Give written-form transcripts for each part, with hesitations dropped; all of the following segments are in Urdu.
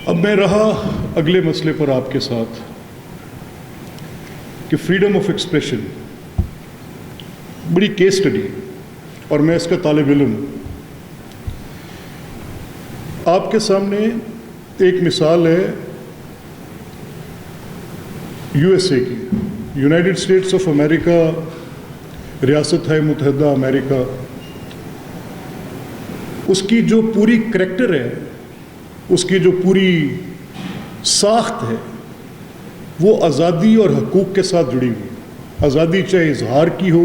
اب میں رہا اگلے مسئلے پر آپ کے ساتھ کہ فریڈم آف ایکسپریشن بڑی کیس اسٹڈی اور میں اس کا طالب علم ہوں. آپ کے سامنے ایک مثال ہے یو ایس اے کی، یونائٹڈ اسٹیٹس آف امریکہ، ریاست ہے متحدہ امریکہ. اس کی جو پوری کریکٹر ہے، اس کی جو پوری ساخت ہے، وہ آزادی اور حقوق کے ساتھ جڑی ہوئی. آزادی چاہے اظہار کی ہو،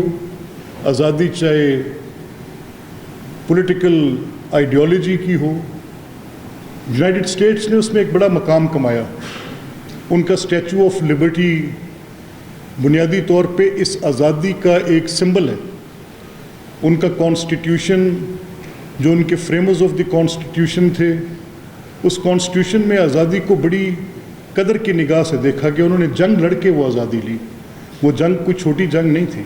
آزادی چاہے پولیٹیکل آئیڈیالوجی کی ہو. یونائٹڈ اسٹیٹس نے اس میں ایک بڑا مقام کمایا. ان کا اسٹیچو آف لبرٹی بنیادی طور پہ اس آزادی کا ایک سمبل ہے. ان کا کانسٹیٹیوشن، جو ان کے فریمرز آف دی کانسٹیٹیوشن تھے، اس کانسٹیٹیوشن میں آزادی کو بڑی قدر کی نگاہ سے دیکھا کہ انہوں نے جنگ لڑ کے وہ آزادی لی. وہ جنگ کوئی چھوٹی جنگ نہیں تھی،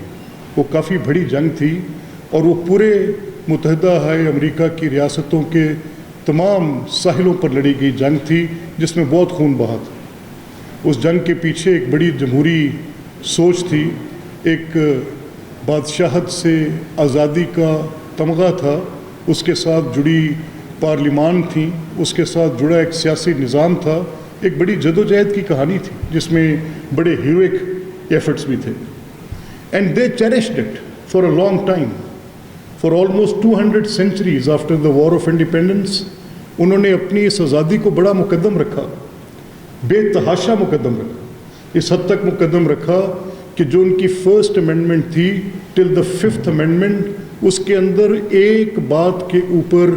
وہ کافی بڑی جنگ تھی، اور وہ پورے متحدہ امریکہ کی ریاستوں کے تمام ساحلوں پر لڑی گئی جنگ تھی، جس میں بہت خون بہا تھا. اس جنگ کے پیچھے ایک بڑی جمہوری سوچ تھی، ایک بادشاہت سے آزادی کا تمغہ تھا، اس کے ساتھ جڑی پارلیمان تھی، اس کے ساتھ جڑا ایک سیاسی نظام تھا. ایک بڑی جدوجہد کی کہانی تھی جس میں بڑے ہیروئک ایفرٹس بھی تھے. And they cherished it for a long time. For almost 200 centuries after the war of independence انہوں نے اپنی اس آزادی کو بڑا مقدم رکھا، بے تحاشا مقدم رکھا. اس حد تک مقدم رکھا کہ جو ان کی فرسٹ امینڈمنٹ تھی ٹل دا 5th امینڈمنٹ، اس کے اندر ایک بات کے اوپر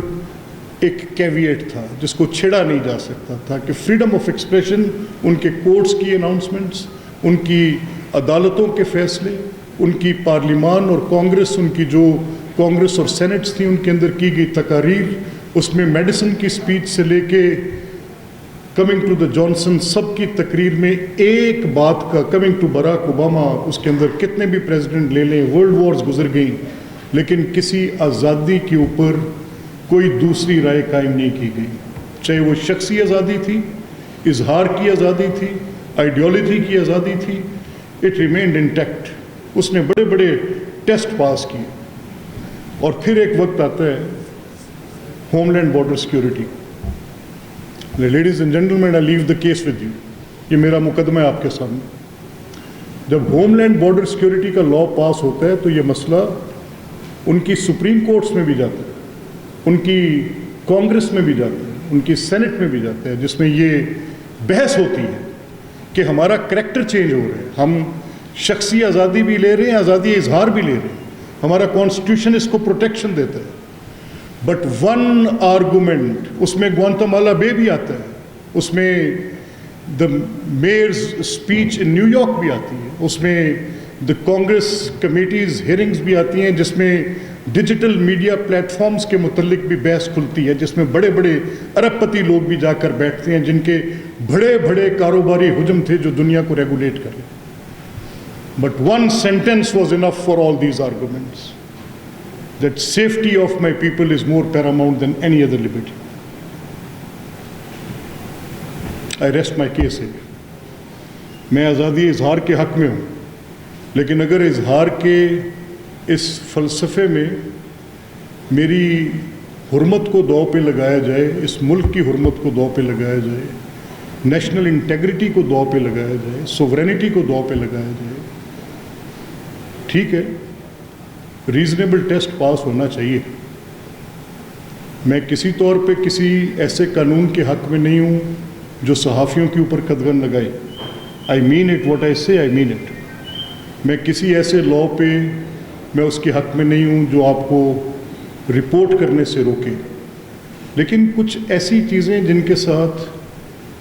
ایک کیویٹ تھا جس کو چھیڑا نہیں جا سکتا تھا، کہ فریڈم آف ایکسپریشن. ان کے کورٹس کی اناؤنسمنٹس، ان کی عدالتوں کے فیصلے، ان کی پارلیمان اور کانگریس، ان کی جو کانگریس اور سینٹس تھیں ان کے اندر کی گئی تقاریر، اس میں میڈیسن کی اسپیچ سے لے کے کمنگ ٹو دا جانسن، سب کی تقریر میں ایک بات کا، کمنگ ٹو براک اوباما، اس کے اندر کتنے بھی پریزیڈنٹ لے لیں، ورلڈ وارز گزر گئیں، لیکن کسی آزادی کے اوپر کوئی دوسری رائے قائم نہیں کی گئی. چاہے وہ شخصی آزادی تھی، اظہار کی آزادی تھی، آئیڈیالوجی کی آزادی تھی، اٹ ریمینڈ انٹیکٹ. اس نے بڑے بڑے ٹیسٹ پاس کیے. اور پھر ایک وقت آتا ہے homeland border security. Ladies and gentlemen, I leave the case with you. یہ میرا مقدمہ ہے آپ کے سامنے. جب ہوم لینڈ بارڈر سیکیورٹی کا لا پاس ہوتا ہے تو یہ مسئلہ ان کی سپریم کورٹس میں بھی جاتا ہے، ان کی کانگریس میں بھی جاتا ہے، ان کی سینٹ میں بھی جاتا ہے، جس میں یہ بحث ہوتی ہے کہ ہمارا کریکٹر چینج ہو رہا ہے. ہم شخصی آزادی بھی لے رہے ہیں، آزادی اظہار بھی لے رہے ہیں، ہمارا کانسٹیٹیوشن اس کو پروٹیکشن دیتا ہے. بٹ ون آرگومنٹ، اس میں گوانتمالا بے بھی آتا ہے، اس میں دا میئرز اسپیچ ان نیو یارک بھی آتی ہے، اس میں دا کانگریس کمیٹیز ہیئرنگز بھی آتی ہیں، جس میں ڈیجیٹل میڈیا پلیٹ فارمز کے متعلق بھی بحث کھلتی ہے، جس میں بڑے بڑے ارب پتی لوگ بھی جا کر بیٹھتے ہیں، جن کے بڑے بڑے کاروباری حجم تھے جو دنیا کو ریگولیٹ کریں. But one sentence was enough for all these arguments, that safety of my people is more paramount than any other liberty. I rest my case here. میں آزادی اظہار کے حق میں ہوں، لیکن اگر اظہار کے اس فلسفے میں میری حرمت کو داؤ پہ لگایا جائے، اس ملک کی حرمت کو داؤ پہ لگایا جائے، نیشنل انٹیگریٹی کو داؤ پہ لگایا جائے، سوورینٹی کو داؤ پہ لگایا جائے، ٹھیک ہے، ریزنیبل ٹیسٹ پاس ہونا چاہیے. میں کسی طور پہ کسی ایسے قانون کے حق میں نہیں ہوں جو صحافیوں کے اوپر قدغن لگائے. آئی مین اٹ، واٹ آئی سے آئی مین اٹ. میں کسی ایسے لا پہ میں اس کے حق میں نہیں ہوں جو آپ کو رپورٹ کرنے سے روکے. لیکن کچھ ایسی چیزیں جن کے ساتھ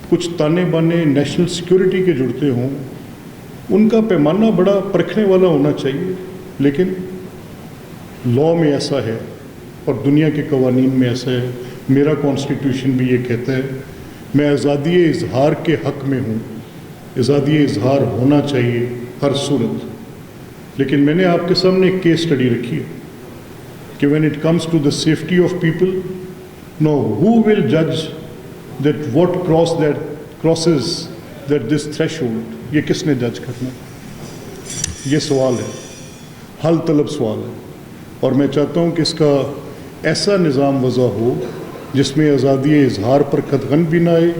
کچھ تانے بانے نیشنل سیکیورٹی کے جڑتے ہوں، ان کا پیمانہ بڑا پرکھنے والا ہونا چاہیے. لیکن لا میں ایسا ہے اور دنیا کے قوانین میں ایسا ہے. میرا کانسٹیٹیوشن بھی یہ کہتا ہے میں آزادی اظہار کے حق میں ہوں، آزادی اظہار ہونا چاہیے ہر صورت. لیکن میں نے آپ کے سامنے ایک کیس اسٹڈی رکھی ہے کہ when it comes to the safety of people, now who will judge that what crosses that this threshold, یہ کس نے جج کرنا؟ یہ سوال ہے، حل طلب سوال ہے، اور میں چاہتا ہوں کہ اس کا ایسا نظام وضع ہو جس میں آزادی اظہار پر قدغن بھی نہ آئے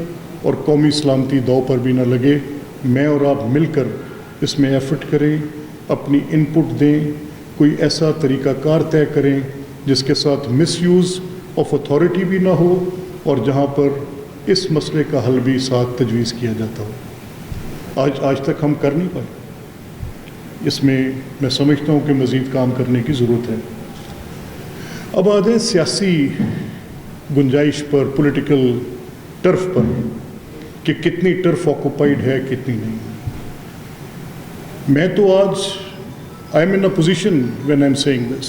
اور قومی سلامتی دو پر بھی نہ لگے۔ میں اور آپ مل کر اس میں ایفرٹ کریں، اپنی ان پٹ دیں، کوئی ایسا طریقہ کار طے کریں جس کے ساتھ مس یوز آف اتھارٹی بھی نہ ہو، اور جہاں پر اس مسئلے کا حل بھی ساتھ تجویز کیا جاتا ہو۔ آج تک ہم کر نہیں پائے، اس میں میں سمجھتا ہوں کہ مزید کام کرنے کی ضرورت ہے۔ اب آ جائیں سیاسی گنجائش پر، پولیٹیکل ٹرف پر، کہ کتنی ٹرف آکوپائڈ ہے کتنی نہیں۔ میں تو آج I am in a position when I am saying this,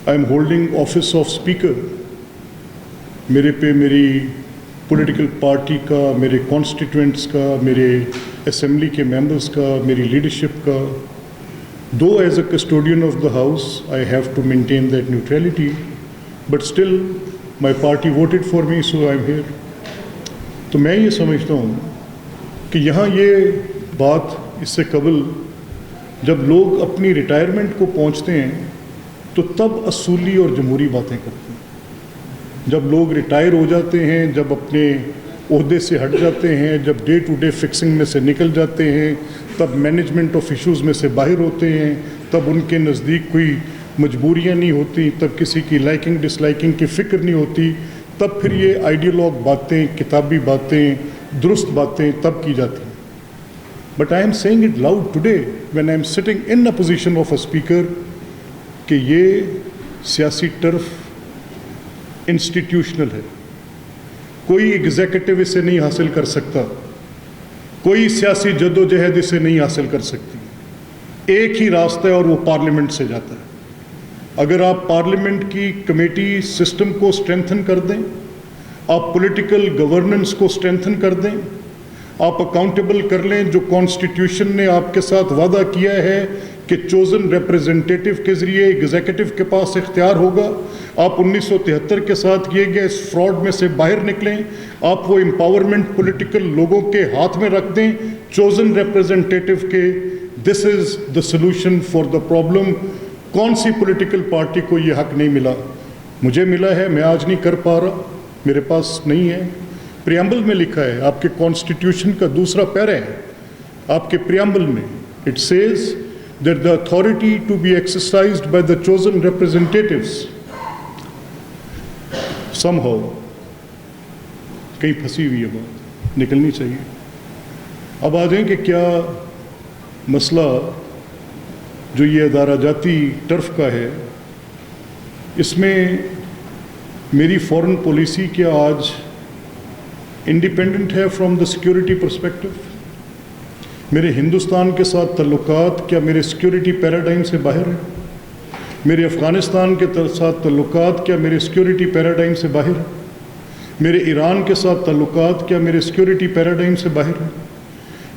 I am holding office of speaker, میرے پہ میری پولیٹیکل پارٹی کا، میرے کانسٹیٹوئنٹس کا، میرے اسمبلی کے ممبرس کا، میری لیڈرشپ کا، though as a custodian of the house I have to maintain that neutrality, but still my party voted for me, so I am here. تو میں یہ سمجھتا ہوں کہ یہاں یہ بات اس سے قبل جب لوگ اپنی ریٹائرمنٹ کو پہنچتے ہیں تو تب اصولی اور جمہوری باتیں کرتے ہیں۔ جب لوگ ریٹائر ہو جاتے ہیں، جب اپنے عہدے سے ہٹ جاتے ہیں، جب ڈے ٹو ڈے فکسنگ میں سے نکل جاتے ہیں، تب مینجمنٹ آف ایشوز میں سے باہر ہوتے ہیں، تب ان کے نزدیک کوئی مجبوریاں نہیں ہوتی، تب کسی کی لائکنگ ڈس لائکنگ کی فکر نہیں ہوتی، تب پھر یہ آئیڈیالوگ باتیں، کتابی باتیں، درست باتیں تب کی جاتی ہیں۔ But I am saying it loud today when I am sitting in a position of a speaker کہ یہ سیاسی ٹرف انسٹیٹیوشنل ہے، کوئی ایگزیکٹو اسے نہیں حاصل کر سکتا، کوئی سیاسی جد و جہد اسے نہیں حاصل کر سکتی۔ ایک ہی راستہ ہے اور وہ پارلیمنٹ سے جاتا ہے۔ اگر آپ پارلیمنٹ کی کمیٹی سسٹم کو اسٹرینتھن کر دیں، آپ پولیٹیکل گورننس کو اسٹرینتھن کر دیں، آپ اکاؤنٹیبل کر لیں جو کانسٹیٹیوشن نے آپ کے ساتھ وعدہ کیا ہے کہ چوزن ریپریزنٹیٹیو کے ذریعے ایگزیکٹو کے پاس اختیار ہوگا، آپ 1973 کے ساتھ کیے گئے اس فراڈ میں سے باہر نکلیں، آپ وہ امپاورمنٹ پولیٹیکل لوگوں کے ہاتھ میں رکھ دیں چوزن ریپریزنٹیٹیو کے، this is the solution for the problem. کون سی پولیٹیکل پارٹی کو یہ حق نہیں ملا؟ مجھے ملا ہے، میں آج نہیں کر پا رہا، میرے پاس نہیں ہے۔ پریامبل میں لکھا ہے، آپ کے کانسٹیٹیوشن کا دوسرا پیرا ہے، آپ کے پریامبل میں it says that the authority to be exercised by the chosen representatives somehow کہیں پھنسی ہوئی ہے بات، نکلنی چاہیے۔ اب آ جائیں کہ کیا مسئلہ جو یہ ادارہ جاتی ٹرف کا ہے، اس میں میری فورن پالیسی کیا آج انڈیپینڈنٹ ہے فرام دا سیکورٹی پرسپیکٹو؟ میرے ہندوستان کے ساتھ تعلقات کیا میرے سیکورٹی پیراڈائم سے باہر ہیں؟ میرے افغانستان کے ساتھ تعلقات کیا میرے سیکورٹی پیراڈائم سے باہر ہیں؟ میرے ایران کے ساتھ تعلقات کیا میرے سیکورٹی پیراڈائم سے باہر ہیں؟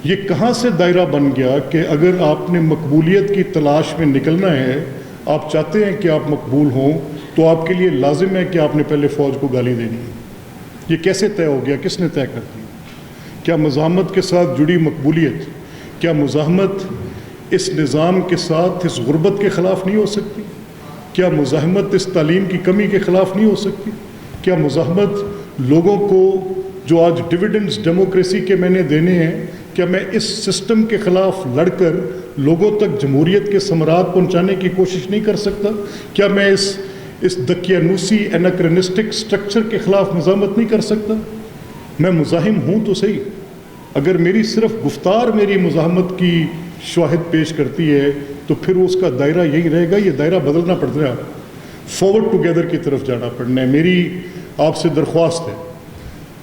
یہ کہاں سے دائرہ بن گیا کہ اگر آپ نے مقبولیت کی تلاش میں نکلنا ہے، آپ چاہتے ہیں کہ آپ مقبول ہوں، تو آپ کے لیے لازم ہے کہ آپ نے پہلے فوج کو گالی دینی ہے۔ یہ کیسے طے ہو گیا؟ کس نے طے کر دیا؟ کیا مزاحمت کے ساتھ جڑی مقبولیت، کیا مزاحمت اس نظام کے ساتھ اس غربت کے خلاف نہیں ہو سکتی؟ کیا مزاحمت اس تعلیم کی کمی کے خلاف نہیں ہو سکتی؟ کیا مزاحمت لوگوں کو جو آج ڈویڈنڈز ڈیموکریسی کے میں نے دینے ہیں، کیا میں اس سسٹم کے خلاف لڑ کر لوگوں تک جمہوریت کے ثمرات پہنچانے کی کوشش نہیں کر سکتا؟ کیا میں اس دقیانوسی ایناکرنسٹک سٹرکچر کے خلاف مزاحمت نہیں کر سکتا؟ میں مزاحم ہوں تو صحیح، اگر میری صرف گفتار میری مزاحمت کی شواہد پیش کرتی ہے تو پھر اس کا دائرہ یہی رہے گا۔ یہ دائرہ بدلنا پڑ رہا ہے، فارورڈ ٹوگیدر کی طرف جانا پڑنا ہے۔ میری آپ سے درخواست ہے،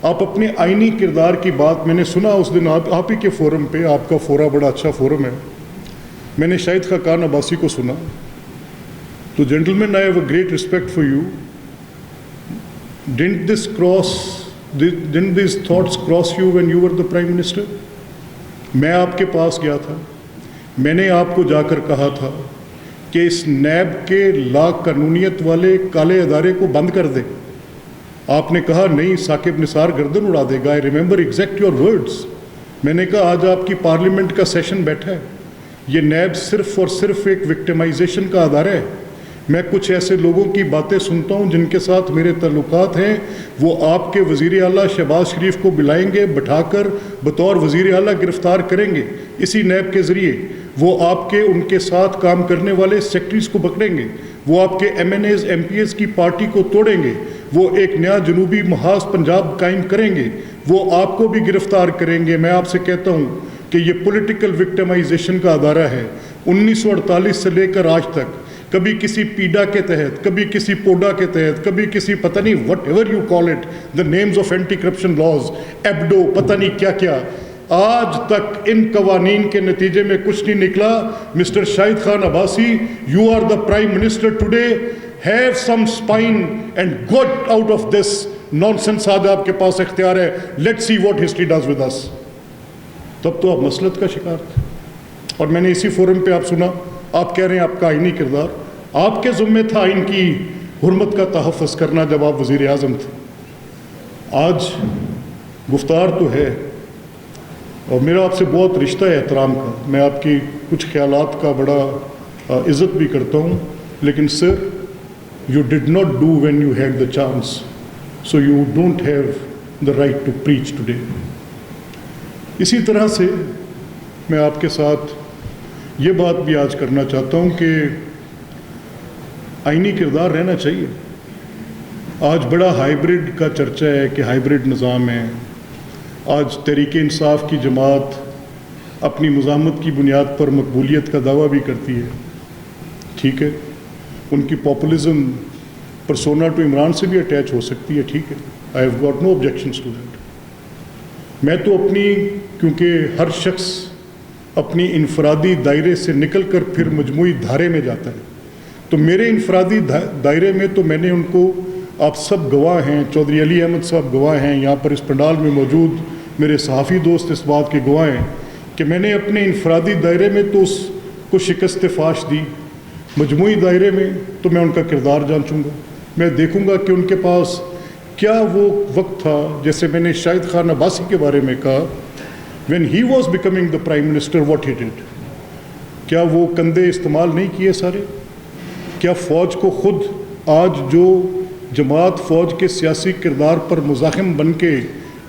آپ اپنے آئینی کردار کی بات، میں نے سنا اس دن آپ ہی کے فورم پہ، آپ کا فورا بڑا اچھا فورم ہے، میں نے شاہد خاقان عباسی کو سنا، تو gentleman I have a great respect for you, Didn't these thoughts cross you when you were the Prime Minister? میں آپ کے پاس گیا تھا، میں نے آپ کو جا کر کہا تھا کہ اس نیب کے لا قانونیت والے کالے ادارے کو بند کر دیں، آپ نے کہا نہیں ثاقب نثار گردن اڑا دے گا. I remember exact your words. میں نے کہا آج آپ کی پارلیمنٹ کا سیشن بیٹھا ہے, یہ نیب صرف اور صرف ایک وکٹمائزیشن کا ادارہ ہے. میں کچھ ایسے لوگوں کی باتیں سنتا ہوں جن کے ساتھ میرے تعلقات ہیں, وہ آپ کے وزیر اعلیٰ شہباز شریف کو بلائیں گے, بٹھا کر بطور وزیر اعلیٰ گرفتار کریں گے اسی نیب کے ذریعے. وہ آپ کے ان کے ساتھ کام کرنے والے سیکٹریز کو پکڑیں گے, وہ آپ کے MNAs MPAs کی پارٹی کو توڑیں گے, وہ ایک نیا جنوبی محاذ پنجاب قائم کریں گے, وہ آپ کو بھی گرفتار کریں گے. میں آپ سے کہتا ہوں کہ یہ پولیٹیکل وکٹمائزیشن کا ادارہ ہے. 1948 سے لے کر آج تک کبھی کسی پیڈا کے تحت, کبھی کسی پوڈا کے تحت, کبھی کسی پتہ نہیں whatever you call it, the names of anti corruption laws, EBDO, پتہ نہیں کیا کیا, آج تک ان قوانین کے نتیجے میں کچھ نہیں نکلا. Mister Shahid Khan Abbasi, you are the prime minister today, have some spine and get out of this nonsense. آج آپ کے پاس اختیار ہے, let see what history does with us. تب تو آپ مسلط کا شکار تھے, اور میں نے اسی فورم پہ آپ سنا, آپ کہہ رہے ہیں آپ کا آئینی کردار, آپ کے ذمے تھا آئین کی حرمت کا تحفظ کرنا جب آپ وزیر اعظم تھے. آج گفتار تو ہے, اور میرا آپ سے بہت رشتہ ہے احترام کا, میں آپ کی کچھ خیالات کا بڑا عزت بھی کرتا ہوں, لیکن sir you did not do when you had the chance, so you don't have the right to preach today. اسی طرح سے میں آپ کے ساتھ یہ بات بھی آج کرنا چاہتا ہوں کہ آئینی کردار رہنا چاہیے. آج بڑا ہائیبرڈ کا چرچا ہے کہ ہائیبرڈ نظام ہے. آج تحریک انصاف کی جماعت اپنی مزاحمت کی بنیاد پر مقبولیت کا دعویٰ بھی کرتی ہے, ٹھیک ہے, ان کی پاپولزم پرسونا ٹو عمران سے بھی اٹیچ ہو سکتی ہے, ٹھیک ہے, I have got no objections to that. میں تو اپنی, کیونکہ ہر شخص اپنی انفرادی دائرے سے نکل کر پھر مجموعی دھارے میں جاتا ہے, تو میرے انفرادی دائرے میں تو میں نے ان کو, آپ سب گواہ ہیں, چودھری علی احمد صاحب گواہ ہیں, یہاں پر اس پنڈال میں موجود میرے صحافی دوست اس بات کے گواہ ہیں کہ میں نے اپنے انفرادی دائرے میں تو اس کو شکست فاش دی, مجموعی دائرے میں تو میں ان کا کردار جانچوں گا. میں دیکھوں گا کہ ان کے پاس کیا وہ وقت تھا, جیسے میں نے شاہد خان عباسی کے بارے میں کہا, when he was becoming the prime minister what he did, کیا وہ کندھے استعمال نہیں کیے سارے؟ کیا فوج کو خود آج جو جماعت فوج کے سیاسی کردار پر مزاحم بن کے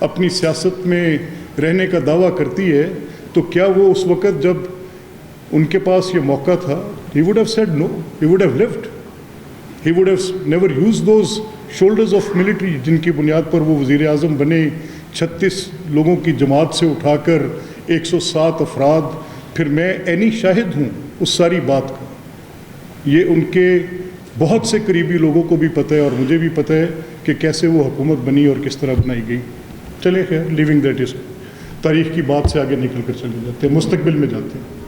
اپنی سیاست میں رہنے کا دعویٰ کرتی ہے, تو کیا وہ اس وقت جب ان کے پاس یہ موقع تھا, he would have said no, he would have lived, he would have never used those shoulders of military جن کی بنیاد پر وہ وزیر اعظم بنے, 36 لوگوں کی جماعت سے اٹھا کر 107 افراد, پھر میں عینی شاہد ہوں اس ساری بات کا. یہ ان کے بہت سے قریبی لوگوں کو بھی پتہ ہے اور مجھے بھی پتہ ہے کہ کیسے وہ حکومت بنی اور کس طرح بنائی گئی. چلیں خیر, لیونگ دیٹ از, تاریخ کی بات سے آگے نکل کر چلے جاتے ہیں, مستقبل میں جاتے ہیں.